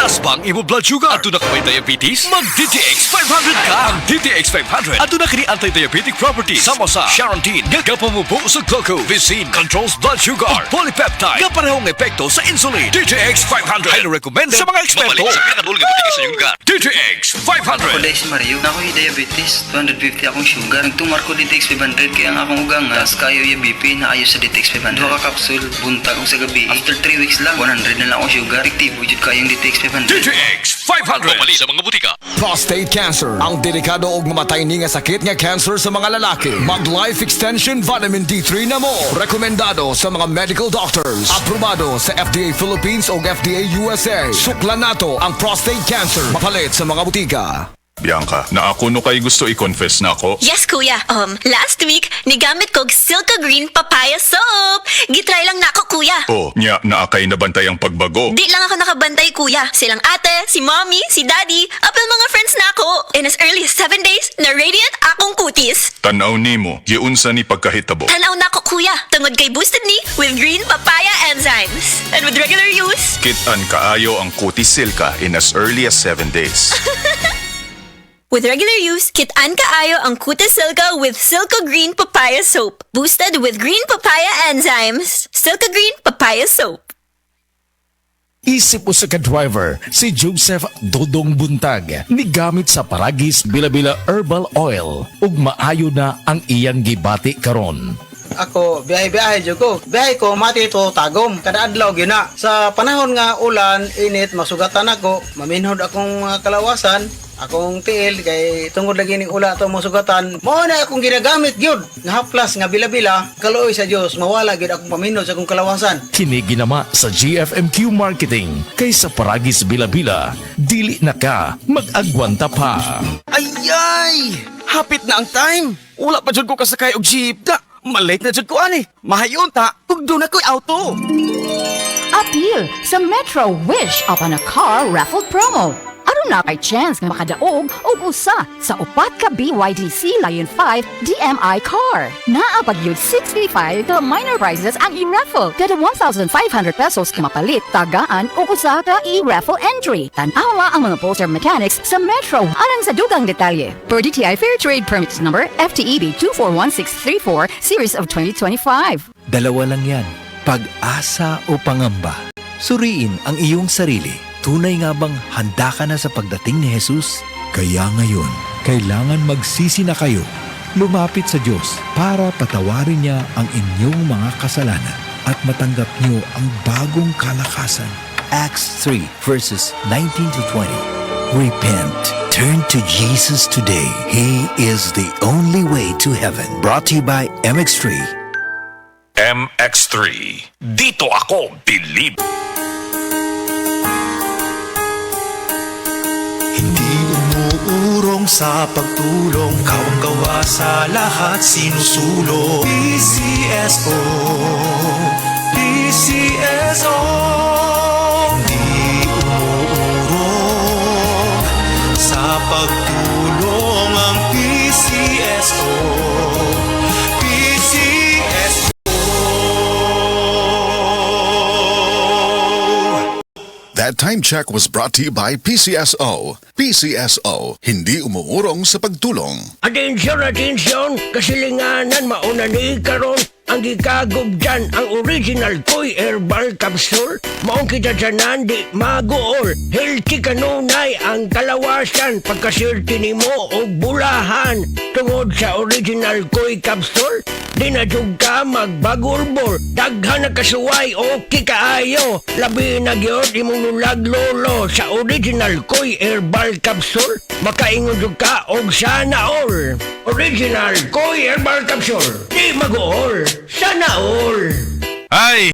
Taas bang imo blood sugar? Ato na kamay diabetes? Mag-DTX 500 ka! Ang DTX 500 ato na kini anti-diabetic properties sama sa Charantine, gagapamubo sa glucose, Vicin, controls blood sugar, ug polypeptide, nga parehong epekto sa insulin. DTX 500 highly recommended sa mga eksperto. DTX 500. Ako si Mario, na ako'y diabetes, 250 akong sugar. Nagtumar ko DTX 500 kaya ang akong ugangas, kayo yung BP na ayos sa DTX 500. Duha ka kapsul, buntag o sa gabi. After 3 weeks lang, 100 na lang akong sugar. Aktibo jud kayong DTX 500. DTX 500. Pumali sa mga butika. Prostate cancer, ang delikado og mamatay ni nga sakit nga cancer sa mga lalaki. Mag life extension vitamin D3 na mo. Rekomendado sa mga medical doctors. Aprobado sa FDA Philippines o FDA USA. Suklan nato ang prostate cancer. Mapalit sa mga butika. Bianca, na ako no kay gusto i-confess na ako. Yes, kuya. Last week, nigamit kog Silka Green Papaya Soap. Gitry lang na ako, kuya. Oh, nya naakay nabantay ang pagbago. Di lang ako nakabantay, kuya. Silang ate, si mommy, si daddy, apel mga friends na ako. In as early as 7 days, na-radiant akong kutis. Tanaw nimo, giunsa ni pagkahitabo. Tanaw na ako, kuya. Tungod kay boosted ni with green papaya enzymes. And with regular use, Kitan kaayo ang kutis silka in as early as 7 days. with regular use, kitaan kaayo ang Kutis Silka with Silka Green Papaya Soap. Boosted with green papaya enzymes. Silka Green Papaya Soap. Isip po sa ka-driver, si Joseph Dodong Buntag, nigamit sa Paragis Bila-Bila Herbal Oil, ug maayo na ang iyang gibati karon. Ako, biyahe-biyahe dyan ko. Biyahe ko, mati ito tagom. Kada adlaw gina. Sa panahon nga ulan, init, masugatan ako. Maminhod akong kalawasan. Akong tiil, kay tungod lagi ning ula ito masugatan. Mao na akong ginagamit gyud. Nga haplas, nga bila-bila. Kaluoy sa Dios, mawala gyud akong paminhod sa akong kalawasan. Kini ginama sa GFMQ Marketing, kay sa Paragis Bila-Bila, dili na ka mag-agwanta pa. Ayay! Hapit na ang time. Wala pa dyan ko kasakay og jeep da. Malate na dyan ko ani. Mahayon ta, kung doon ako'y auto. Appeal sa Metro Wish upon a car raffle promo. Aron na kay chance nga makadaog og usa sa upat ka BYD Lion 5 DMI car. Naa pag yun 65 ka minor prizes ang i-raffle. Kada 1,500 pesos ka mapalit, tagaan og usa ka i-raffle entry. Tanawa ang mga poster mechanics sa Metro alang sa dugang detalye. Per DTI Fair Trade Permit Number FTEB 241634 Series of 2025. Dalawa lang yan, pag-asa o pangamba. Suriin ang iyong sarili. Tunay nga bang handa ka na sa pagdating ni Jesus? Kaya ngayon, kailangan magsisi na kayo. Lumapit sa Diyos para patawarin niya ang inyong mga kasalanan at matanggap niyo ang bagong kalakasan. Acts 3 verses 19 to 20. Repent. Turn to Jesus today. He is the only way to heaven. Brought to you by MX3. MX3. Dito ako bilib. Hindi umuurong sa pagtulong, kawang-gawa sa lahat sinusulong. PCSO, PCSO. Hindi umuurong sa pagtulong ang PCSO. That time check was brought to you by PCSO. PCSO, hindi umuurong sa pagtulong. Atensyon, kasilinganan mauna ni karon ang gikagob dyan ang original Koy Herbal Capsule. Maong kita dyanan di magool. Healthy kanunay ang kalawasan pagkasirti ni mo o bulahan. Tungod sa original Koy Capsule, di na jug ka magbagurbol. Daghan na kasuway o kikaayo. Labi na gyud imong nulag lolo sa original Koy Herbal Capsule. Makaingon jud ka og sana all. Original Koy Herbal Capsule. Di magool. Sana all. Ay!